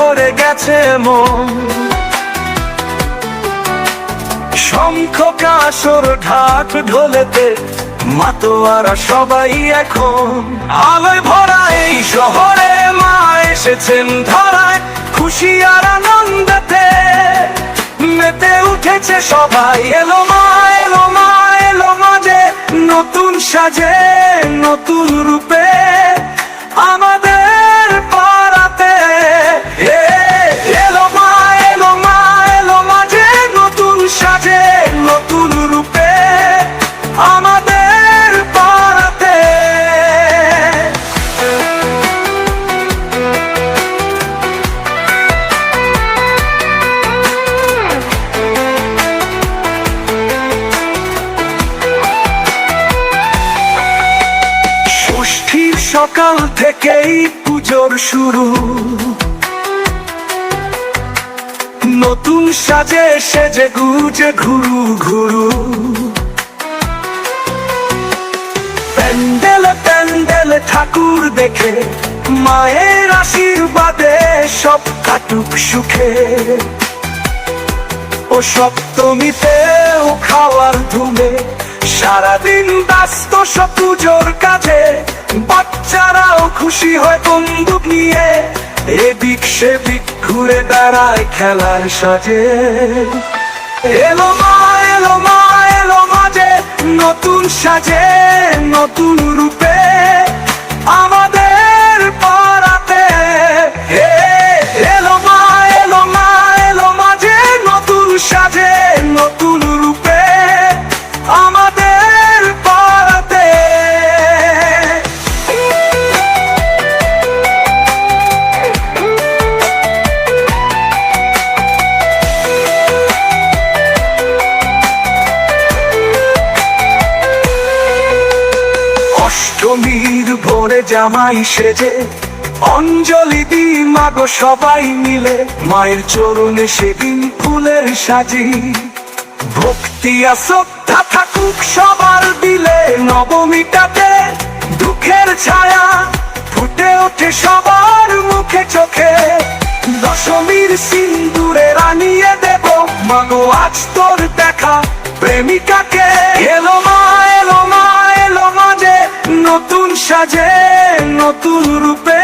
ভরে গেছে মন। শঙ্খ কাসর ঢাক ঢোলেতে মাতোয়ারা সবাই এখন। আলোয় ভরা এই শহরে মা এসেছেন ধরায়, খুশি আর আনন্দেতে মেতে উঠেছে সবাই। এলো মা, এলো মা, এলো মা যে নতুন সাজে নতুন রূপে আমাদের পাড়াতে। এলো মা, এলো মা, এলো মা যে নতুন সাজে নতুন রূপে আমাদের পাড়াতে। ষষ্ঠীর সকাল থেকেই পুজোর শুরু, নতুন সাজে সেজে গুজে ঘুরু ঘুরু। প্যান্ডেলে প্যান্ডেলে ঠাকুর দেখে মায়ের আশীর্বাদে সব কাটুক সুখে। ও সপ্তমীতেও খাওয়ার ধুমে সারাদিন ব্যস্ত সব পুজোর কাজে। বাচ্চারাও খুশি হয় বন্দুক নিয়ে, এদিক সেদিক ঘুরে দাঁড়ায় খেলার সাজে। এলো মা, এলো মা, এলো মা যে নতুন সাজে নতুন রূপে আমাদের পাড়াতে। এলো মা, এলো মা, এলো মা যে নতুন সাজে নতুন রূপে আমাদের পাড়াতে। অষ্টমীর ভোরে জামাই সেজে অঞ্জলি দিই মাগো সবাই মিলে, মায়ের চরণে সেদিন ফুলের সাজি। ভক্তি আর শ্রদ্ধা থাকুক সবার দিলে, নবমীটাতে দুঃখের ছায়া ফুটে ওঠে সবার মুখে চোখে। দশমীর সিন্দুরে রানিয়ে দেব মাগো আজ তোর দেখা প্রেমিকাকে। এলো মা, এলো মা, এলো মা যে নতুন সাজে নতুন রূপে